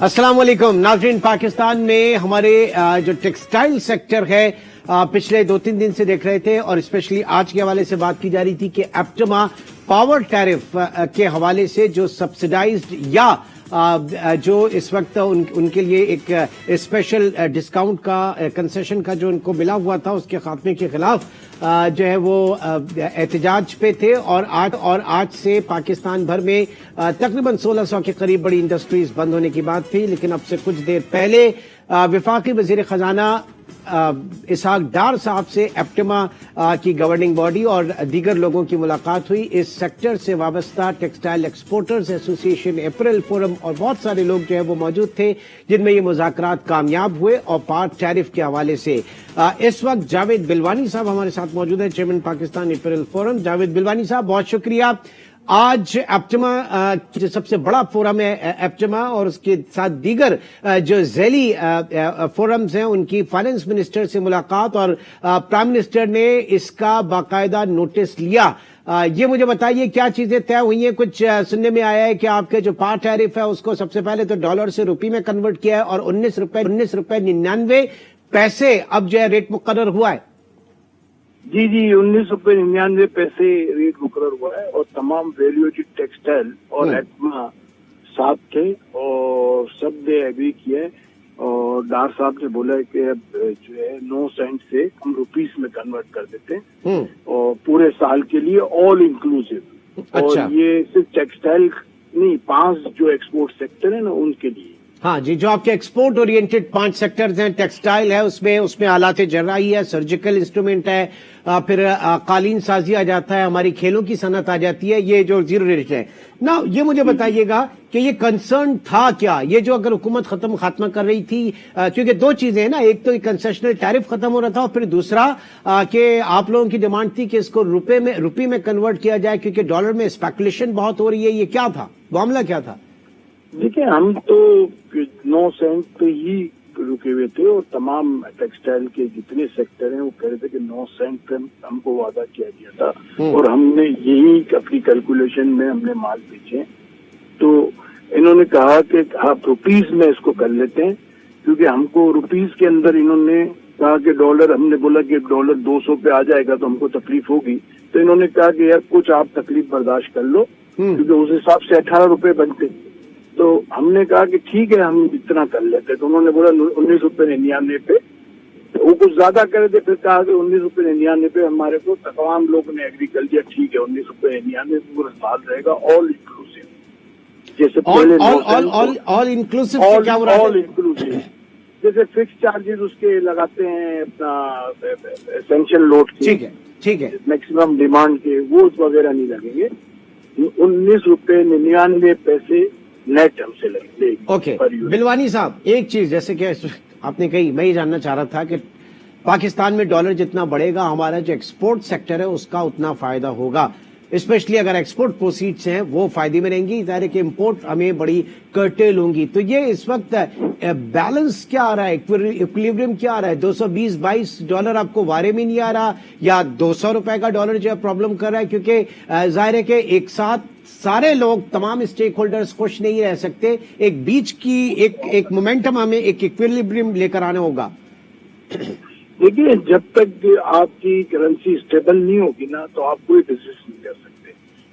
अस्सलाम वालेकुम नाज़रीन। पाकिस्तान में हमारे जो टेक्सटाइल सेक्टर है पिछले 2-3 दिन से देख रहे थे और स्पेशली आज के हवाले से बात की जा रही थी कि एप्टमा पावर टैरिफ के हवाले से जो सब्सिडाइज्ड या जो इस वक्त उनके लिए एक स्पेशल डिस्काउंट का कंसेशन का जो उनको मिला हुआ था उसके खात्मे के खिलाफ जो है वो एहतजाज पे थे और आज से पाकिस्तान भर में तकरीबन 1600 के करीब बड़ी इंडस्ट्रीज बंद होने की बात थी। लेकिन अब से कुछ देर पहले वफाकी वजीर खजाना इसहाक डार साहब से एप्टमा की गवर्निंग बॉडी और दीगर लोगों की मुलाकात हुई। इस सेक्टर से वाबस्ता टेक्सटाइल एक्सपोर्टर्स एसोसिएशन, अप्रैल फोरम और बहुत सारे लोग जो है वो मौजूद थे जिनमें ये मुज़ाकरात कामयाब हुए और पावर टैरिफ के हवाले से इस वक्त जावेद बिलवानी साहब हमारे साथ मौजूद हैं, चेयरमैन पाकिस्तान अप्रैल फोरम। जावेद बिलवानी साहब बहुत शुक्रिया। आज एप्टमा जो सबसे बड़ा फोरम है एप्टमा और उसके साथ दीगर जो झैली फोरम्स हैं उनकी फाइनेंस मिनिस्टर से मुलाकात और प्राइम मिनिस्टर ने इसका बाकायदा नोटिस लिया। ये मुझे बताइए क्या चीजें तय हुई हैं। कुछ सुनने में आया है कि आपके जो पावर टैरिफ है उसको सबसे पहले तो डॉलर से रुपये में कन्वर्ट किया है और 19 रुपए 99 पैसे अब जो है रेट मुकर्रर हुआ है। जी 19.99 रेट मुकर्रर हुआ है और तमाम वैल्यू एडेड टेक्सटाइल और एप्टमा साहब थे और सब ने एग्री किया है और डार साहब ने बोला है कि अब जो है 9 सेंट से हम रुपीस में कन्वर्ट कर देते हैं और पूरे साल के लिए ऑल इंक्लूसिव। अच्छा। और ये सिर्फ टेक्सटाइल नहीं, 5 जो एक्सपोर्ट सेक्टर है ना उनके लिए। हाँ जी, जो आपके एक्सपोर्ट ओरिएंटेड 5 सेक्टर्स हैं, टेक्सटाइल है उसमें आलात जर्राही है, सर्जिकल इंस्ट्रूमेंट है, फिर कालीन साजी आ जाता है, हमारी खेलों की सनत आ जाती है, ये जो जीरो रेट है ना। ये मुझे बताइएगा कि ये कंसर्न था क्या, ये जो अगर हुकूमत खात्मा कर रही थी, क्योंकि 2 चीजें हैं ना, एक तो कंसेशनल टैरिफ खत्म हो रहा था और फिर दूसरा कि आप लोगों की डिमांड थी कि इसको रुपये में कन्वर्ट किया जाए क्योंकि डॉलर में स्पेकुलेशन बहुत हो रही है। ये क्या था, मामला क्या था? देखिए, हम तो 9 सेंट पे ही रुके हुए थे और तमाम टेक्सटाइल के जितने सेक्टर हैं वो कह रहे थे कि 9 सेंट पे हमको वादा किया गया था और हमने यही अपनी कैलकुलेशन में हमने माल बेचे। तो इन्होंने कहा कि आप रुपीस में इसको कर लेते हैं क्योंकि हमको रुपीस के अंदर इन्होंने कहा कि डॉलर, हमने बोला कि डॉलर 200 पे आ जाएगा तो हमको तकलीफ होगी। तो इन्होंने कहा कि यार कुछ आप तकलीफ बर्दाश्त कर लो क्योंकि उस हिसाब से 18 रुपए बनते। तो हमने कहा कि ठीक है हम इतना कर लेते। तो उन्होंने बोला 19.99 पे, तो वो कुछ ज्यादा कर रहे थे। फिर कहा कि 19.99 पे हमारे को तमाम लोगों ने एग्री कर दिया, ठीक है 19.99 पूरा साल रहेगा ऑल इंक्लूसिव। जैसे पहले ऑल इंक्लूसिव क्या हो रहा है? ऑल इंक्लूसिव जैसे फिक्स चार्जेस उसके लगाते हैं अपना एसेंशियल लोड के, ठीक है मैक्सिमम डिमांड के, वो वगैरह नहीं लगेंगे। 19.99 नेट हमसे लगेंगे। ओके बिलवानी साहब, एक चीज जैसे कि आपने कही, मैं ही जानना चाह रहा था कि पाकिस्तान में डॉलर जितना बढ़ेगा हमारा जो एक्सपोर्ट सेक्टर है उसका उतना फायदा होगा, स्पेशली अगर एक्सपोर्ट प्रोसीड्स हैं वो फायदे में रहेंगी, ज़ाहिर है कि इम्पोर्ट हमें बड़ी कर्टेल होंगी। तो ये इस वक्त बैलेंस क्या आ रहा है, इक्विलिब्रियम क्या आ रहा है? 220-22 डॉलर आपको वारे में नहीं आ रहा या 200 रुपए का डॉलर जो है प्रॉब्लम कर रहा है? क्योंकि जाहिर है कि एक साथ सारे लोग, तमाम स्टेक होल्डर्स खुश नहीं रह सकते, एक बीच की एक मोमेंटम, हमें एक इक्विलिब्रियम लेकर आना होगा। देखिए, जब तक आपकी करेंसी स्टेबल नहीं होगी ना तो आप कोई डिसीजन नहीं कर सकते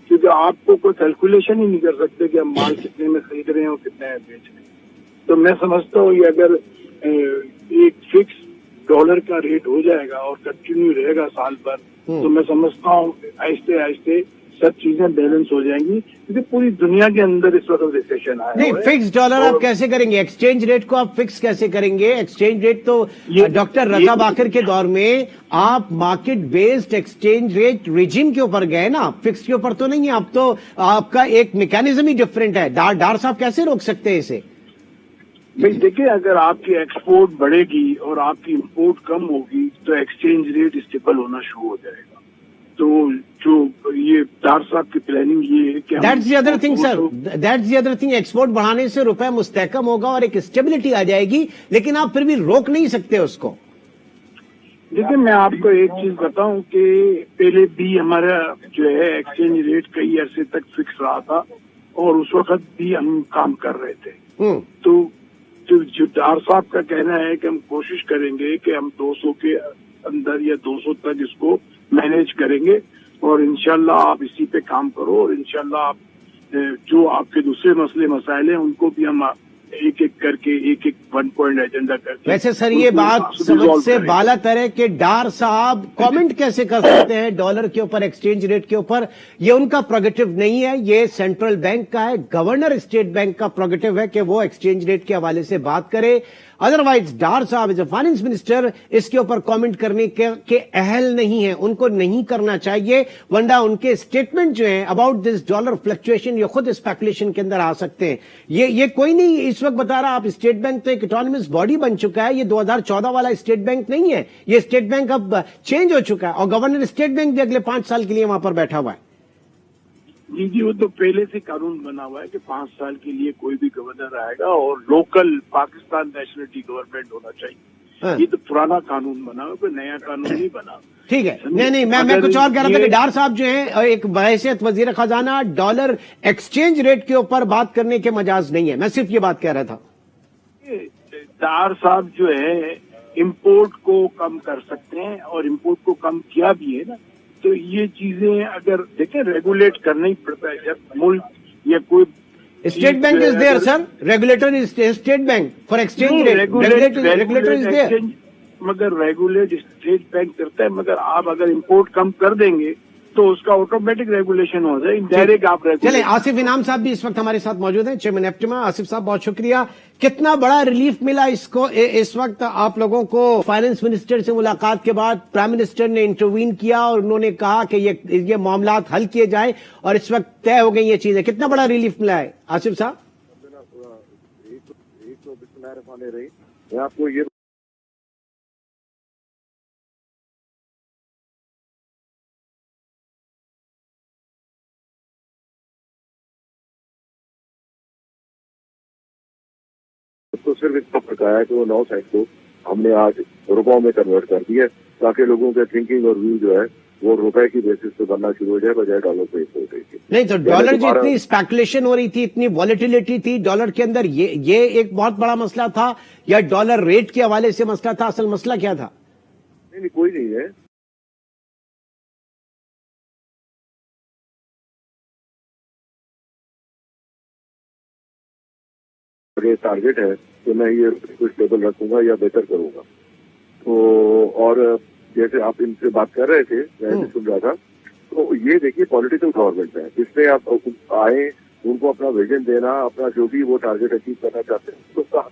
क्योंकि आपको कोई कैलकुलेशन ही नहीं कर सकते कि हम माल कितने में खरीद रहे हैं और कितने में बेच रहे हैं। तो मैं समझता हूँ ये अगर एक फिक्स डॉलर का रेट हो जाएगा और कंटिन्यू रहेगा साल भर तो मैं समझता हूँ आहिस्ते आहिस्ते सब चीजें बैलेंस हो जाएंगी क्योंकि पूरी दुनिया के अंदर इस वक्त रिसेशन आया नहीं, फिक्स डॉलर आप कैसे करेंगे? एक्सचेंज रेट को आप फिक्स कैसे करेंगे? एक्सचेंज रेट तो डॉक्टर रजा बाकर के दौर में आप market based exchange rate regime के ऊपर गए ना, फिक्स के ऊपर तो नहीं है। अब तो आपका एक मैकेनिज्म ही डिफरेंट है। डार साहब कैसे रोक सकते हैं इसे? भाई देखिए, अगर आपकी एक्सपोर्ट बढ़ेगी और आपकी इंपोर्ट कम होगी तो एक्सचेंज रेट स्टेबल होना शुरू हो जाएगा। तो जो ये डार साहब की प्लानिंग ये है कि that's the other thing sir, that's the other thing. Export बढ़ाने से रुपए मुस्तहकम होगा और एक स्टेबिलिटी आ जाएगी, लेकिन आप फिर भी रोक नहीं सकते उसको। देखिए, मैं आपको एक चीज बताऊं कि पहले भी हमारा जो है एक्सचेंज रेट कई अरसे तक फिक्स रहा था और उस वक्त भी हम काम कर रहे थे। तो तो जो डार साहब का कहना है कि हम कोशिश करेंगे कि हम 200 के अंदर या 200 तक इसको मैनेज करेंगे, और इंशाल्लाह आप इसी पे काम करो, और इंशाल्लाह आप जो आपके दूसरे मसले मसाइल हैं उनको भी हम एक एक करके एक वन पॉइंट एजेंडा करके। वैसे सर ये बात समझ से बालातर है कि डार साहब कमेंट कैसे कर सकते हैं डॉलर के ऊपर, एक्सचेंज रेट के ऊपर? ये उनका प्रोगेटिव नहीं है, ये सेंट्रल बैंक का है, गवर्नर स्टेट बैंक का प्रोगेटिव है कि वो एक्सचेंज रेट के हवाले से बात करे। अदरवाइज डार साहब एज ए फाइनेंस मिनिस्टर इसके ऊपर कमेंट करने के अहल नहीं है, उनको नहीं करना चाहिए, वरना उनके स्टेटमेंट जो है अबाउट दिस डॉलर फ्लक्चुएशन ये खुद स्पेकुलेशन के अंदर आ सकते हैं। ये कोई नहीं इस वक्त बता रहा, आप स्टेट बैंक तो एक ऑटोनमस बॉडी बन चुका है, ये 2014 वाला स्टेट बैंक नहीं है, ये स्टेट बैंक अब चेंज हो चुका है, और गवर्नर स्टेट बैंक भी अगले 5 साल के लिए वहां पर बैठा हुआ है। जी, वो तो पहले से कानून बना हुआ है कि 5 साल के लिए कोई भी गवर्नर आएगा और लोकल पाकिस्तान नेशनलिटी गवर्नमेंट होना चाहिए। ये तो पुराना कानून बना हुआ, कोई नया कानून नहीं बना। ठीक है, नहीं मैं कुछ और कह रहा था कि डार साहब जो है एक बहैसियत वजीर खजाना डॉलर एक्सचेंज रेट के ऊपर बात करने के मजाज नहीं है, मैं सिर्फ ये बात कह रहा था। डार साहब जो है इम्पोर्ट को कम कर सकते हैं, और इम्पोर्ट को कम किया भी है ना, तो ये चीजें अगर देखें रेगुलेट करना ही पड़ता है जब मुल्क या कोई state bank is there sir, regulator is state bank for exchange rate, regulator is there, मगर रेगुलेट स्टेट बैंक करता है, मगर आप अगर इम्पोर्ट कम कर देंगे तो उसका ऑटोमेटिक रेगुलेशन हो जाए, डायरेक्ट आप रेगुलेट। चले आसिफ इनाम साहब भी इस वक्त हमारे साथ मौजूद हैं, चेयरमैन एप्टिमा। आसिफ साहब बहुत शुक्रिया। कितना बड़ा रिलीफ मिला इसको इस वक्त आप लोगों को? फाइनेंस मिनिस्टर से मुलाकात के बाद प्राइम मिनिस्टर ने इंटरवीन किया और उन्होंने कहा कि ये मामलात हल किए जाए और इस वक्त तय हो गई ये चीजें, कितना बड़ा रिलीफ मिला है आसिफ साहब? मैं आपको ये तो सिर्फ इसका फर्क आया कि वो 9 सेंट को हमने आज रुपयों में कन्वर्ट कर दिया, ताकि लोगों के थिंकिंग और व्यू जो है वो रुपए की बेसिस पे बनना शुरू हो जाए, बजाय डॉलर पे हो गई थी। नहीं तो डॉलर जितनी स्पेकुलेशन हो रही थी, इतनी वॉलेटिलिटी थी डॉलर के अंदर, ये एक बहुत बड़ा मसला था, या डॉलर रेट के हवाले से मसला था? असल मसला क्या था? नहीं कोई नहीं है। ये टारगेट है कि मैं ये कुछ स्टेबल रखूंगा या बेहतर करूंगा। तो और जैसे आप इनसे बात कर रहे थे, मैं सुन रहा था, तो ये देखिए पॉलिटिकल गवर्नमेंट है, जिसमें आप आए उनको अपना विजन देना, अपना जो भी वो टारगेट अचीव करना चाहते हैं तो कहा,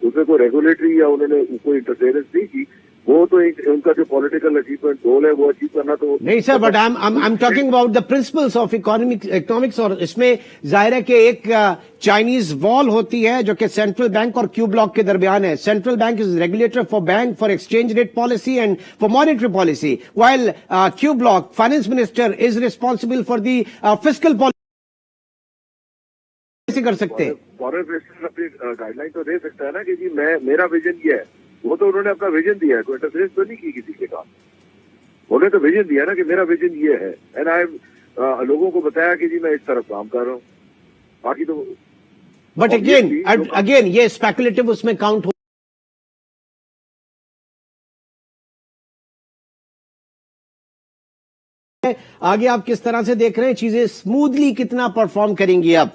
उसमें कोई रेगुलेटरी या उन्होंने कोई इंटरफेरेंस नहीं की, वो तो उनका जो पॉलिटिकल अचीवमेंट गोल है वो अचीव करना तो नहीं sir, but I am talking about the principles of economics, और इसमें जाहिर है कि एक चाइनीज वॉल होती है जो कि सेंट्रल बैंक और क्यू ब्लॉक के दरमियान है। Central bank is regulator for bank for exchange rate policy and for monetary policy, while Q block finance minister is responsible for the fiscal policy. कर सकते हैं फॉरेन मिनिस्टर अपनी guideline तो दे सकता है ना कि जी मेरा विजन ये है, वो तो उन्होंने अपना विजन दिया है, कोई इंटरफेरेंस तो नहीं की किसी के काम। उन्होंने तो विजन दिया ना कि मेरा विजन ये है, एंड आई लोगों को बताया कि जी मैं इस तरफ काम कर रहा हूँ, बाकी तो। बट अगेन ये स्पेकुलेटिव उसमें काउंट हो। आगे आप किस तरह से देख रहे हैं चीजें स्मूथली कितना परफॉर्म करेंगी? अब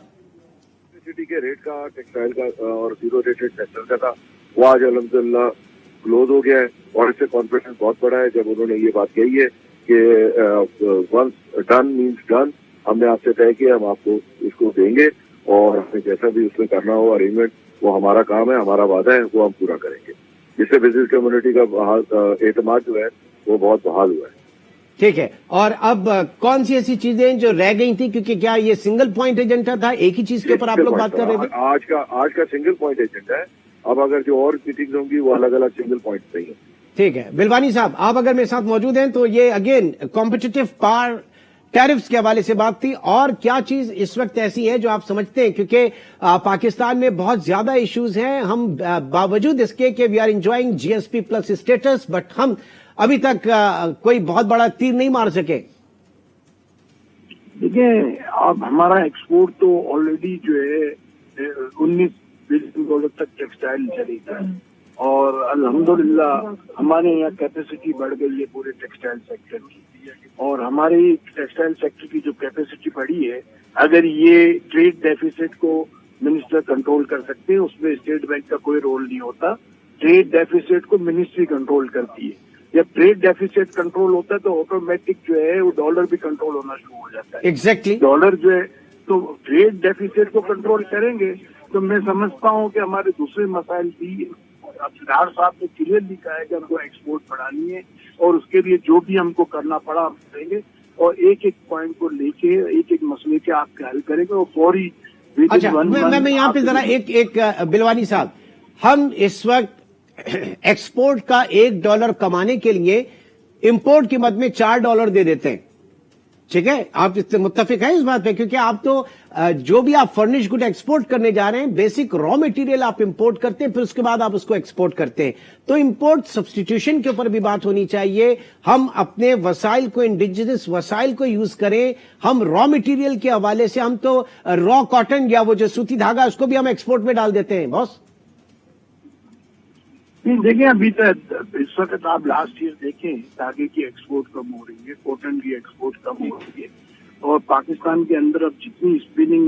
सिटी के रेट का, टेक्सटाइल का और जीरो रेटेड सेक्टर का था, वो आज अल्हम्दुलिल्लाह क्लोज हो गया है, और इससे कॉन्फिडेंस बहुत बड़ा है जब उन्होंने ये बात कही है कि वंस डन मीन्स डन, हमने आपसे तय किया, हम आपको इसको देंगे, और हमें जैसा भी उसमें करना हो अरेंजमेंट, वो हमारा काम है, हमारा वादा है, वो हम पूरा करेंगे। जिससे बिजनेस कम्युनिटी का एतमाद जो है वो बहुत बहाल हुआ है। ठीक है, और अब कौन सी ऐसी चीजें जो रह गई थी, क्योंकि क्या ये सिंगल पॉइंट एजेंडा था, एक ही चीज के ऊपर आप लोग बात कर रहे थे? आज का सिंगल पॉइंट एजेंडा है, अब अगर जो और मीटिंग्स होंगी वो अलग अलग सिंगल पॉइंट नहीं है। ठीक है, बिलवानी साहब आप अगर मेरे साथ मौजूद हैं तो ये अगेन कॉम्पिटिटिव पावर टैरिफ्स के हवाले से बात थी, और क्या चीज इस वक्त ऐसी है जो आप समझते हैं, क्योंकि पाकिस्तान में बहुत ज्यादा इश्यूज हैं, हम बावजूद इसके कि we are enjoying GSP plus status, but हम अभी तक कोई बहुत बड़ा तीर नहीं मार सके। देखिए अब हमारा एक्सपोर्ट तो ऑलरेडी जो है 19 बिलियन डॉलर तक टेक्सटाइल चली था और अल्हम्दुलिल्लाह हमारे यहाँ कैपेसिटी बढ़ गई है पूरे टेक्सटाइल सेक्टर की और हमारी टेक्सटाइल सेक्टर की जो कैपेसिटी बढ़ी है, अगर ये ट्रेड डेफिसिट को मिनिस्टर कंट्रोल कर सकते हैं, उसमें स्टेट बैंक का कोई रोल नहीं होता। ट्रेड डेफिसिट को मिनिस्ट्री कंट्रोल करती है। जब ट्रेड डेफिसिट कंट्रोल होता है तो ऑटोमेटिक जो है वो डॉलर भी कंट्रोल होना शुरू हो जाता है। एग्जैक्टली डॉलर जो है तो ट्रेड डेफिसिट को कंट्रोल करेंगे तो मैं समझता हूँ कि हमारे दूसरे मसाइल भी, डार साहब ने क्लियरली कहा है कि हमको एक्सपोर्ट बढ़ानी है और उसके लिए जो भी हमको करना पड़ा हम करेंगे और एक एक पॉइंट को लेके एक एक मसले के आपके हल करेंगे और फौरी। अच्छा, मैं यहाँ पे जरा एक बिलवानी साहब, हम इस वक्त एक्सपोर्ट का $1 कमाने के लिए इंपोर्ट की मद में $4 दे देते हैं, ठीक है? आप इससे मुत्तफिक हैं इस बात पे? क्योंकि आप तो जो भी आप फर्निश गुड एक्सपोर्ट करने जा रहे हैं, बेसिक रॉ मटेरियल आप इंपोर्ट करते हैं, फिर उसके बाद आप उसको एक्सपोर्ट करते हैं। तो इंपोर्ट सब्स्टिट्यूशन के ऊपर भी बात होनी चाहिए। हम अपने वसाइल को, इंडिजिनस वसाइल को यूज करें। हम रॉ मटेरियल के हवाले से हम तो रॉ कॉटन या वो जो सूती धागा उसको भी हम एक्सपोर्ट में डाल देते हैं बॉस। देखिए अभी तक इस वक्त आप लास्ट ईयर देखें, धागे की एक्सपोर्ट कम हो रही है, कॉटन की एक्सपोर्ट कम हो रही है और पाकिस्तान के अंदर अब जितनी स्पिनिंग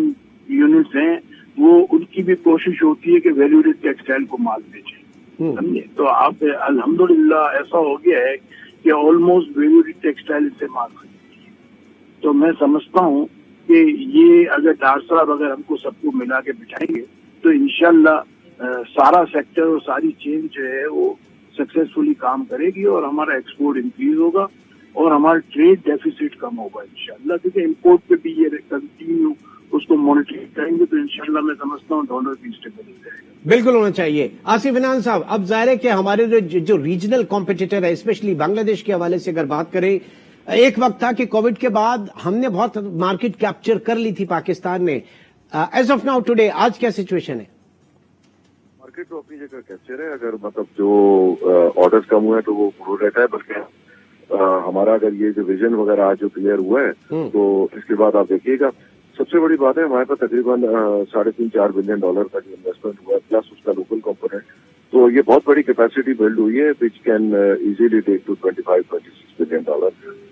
यूनिट्स हैं वो उनकी भी कोशिश होती है कि वैल्यूडेड टेक्सटाइल को माल बेचें, समझे? तो आप अल्हम्दुलिल्लाह ऐसा हो गया है कि ऑलमोस्ट वैल्यूडेड टेक्सटाइल से माल खरीदती है। तो मैं समझता हूँ कि ये अगर डार साहब अगर हमको सबको मिला के बिठाएंगे तो इंशाल्लाह सारा सेक्टर और सारी चेन जो है वो सक्सेसफुली काम करेगी और हमारा एक्सपोर्ट इंक्रीज होगा और हमारा ट्रेड डेफिसिट कम होगा इंशाल्लाह। क्योंकि इंपोर्ट पे भी ये कंटिन्यू उसको मॉनिटर करेंगे तो इंशाल्लाह मैं समझता हूँ डॉलर भी स्टेबल हो जाएगा। बिल्कुल होना चाहिए। आसिफ इनान साहब, अब जाहिर है कि हमारे जो रीजनल कॉम्पिटिटर है, स्पेशली बांग्लादेश के हवाले से अगर बात करें, एक वक्त था कि कोविड के बाद हमने बहुत मार्केट कैप्चर कर ली थी पाकिस्तान ने। एज ऑफ नाउ टुडे आज क्या सिचुएशन है? मार्केट तो अपनी जगह कैप्चर है। अगर मतलब जो ऑर्डर्स कम हुए हैं तो वो ग्रो रहता है, बल्कि हमारा अगर ये जो विजन वगैरह आज जो क्लियर हुआ है तो इसके बाद आप देखिएगा सबसे बड़ी बात है हमारे पास तकरीबन $3.5-4 बिलियन का जो इन्वेस्टमेंट हुआ है प्लस उसका लोकल कंपोनेंट, तो ये बहुत बड़ी कैपेसिटी बिल्ड हुई है which can easily take to $25-26 billion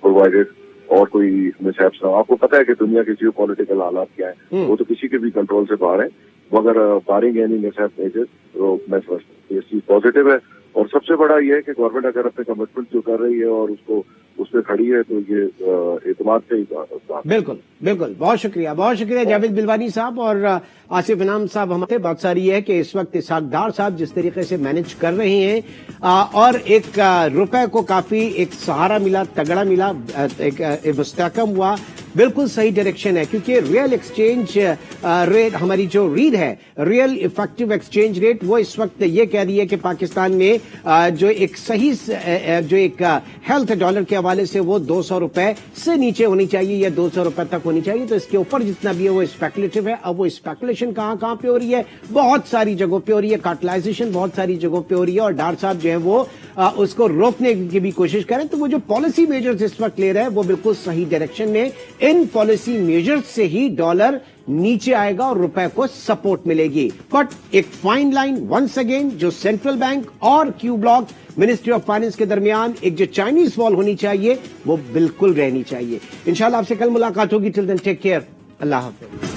provided और कोई मिसहैप्स ना। आपको पता है कि दुनिया के जियो पॉलिटिकल हालात क्या है, वो तो किसी के भी कंट्रोल से बाहर है, मगर बारिंग एनी मिसहैप मेजर तो मैं समझता हूँ ये चीज पॉजिटिव है। और सबसे बड़ा ये है कि गवर्नमेंट अगर अपने कमिटमेंट जो कर रही है और उसको उस पर खड़ी है तो ये एतमाद से ही बात। बिल्कुल बिल्कुल, बहुत शुक्रिया जावेद बिलवानी साहब और आसिफ इनाम साहब। हमारे बात सारी है कि इस वक्त इसहाक डार साहब जिस तरीके से मैनेज कर रहे हैं और एक रुपए को काफी एक सहारा मिला, तगड़ा मिला, एक मुस्तहकम हुआ, बिल्कुल सही डायरेक्शन है। क्योंकि रियल एक्सचेंज रेट हमारी जो रीड है, रियल इफेक्टिव एक्सचेंज रेट, वो इस वक्त ये कह रही है कि पाकिस्तान में जो एक सही जो एक हेल्थ डॉलर के हवाले से वो $200 से नीचे होनी चाहिए या $200 तक होनी चाहिए। तो इसके ऊपर जितना भी है वो स्पेकुलेटिव है। अब वो स्पेकुलेशन कहां पे हो रही है? बहुत सारी जगहों पे हो रही है, कार्टलाइजेशन बहुत सारी जगहों पे हो रही है और डार साहब जो है वो उसको रोकने की भी कोशिश करें। तो वो जो पॉलिसी मेजर्स इस वक्त ले रहे हैं वो बिल्कुल सही डायरेक्शन में, इन पॉलिसी मेजर्स से ही डॉलर नीचे आएगा और रुपए को सपोर्ट मिलेगी। बट एक फाइन लाइन वंस अगेन, जो सेंट्रल बैंक और Q block ministry of finance के दरमियान एक जो चाइनीज वॉल होनी चाहिए वो बिल्कुल रहनी चाहिए। इंशाल्लाह आपसे कल मुलाकात होगी। टिल देन टेक केयर, अल्लाह हाफिज।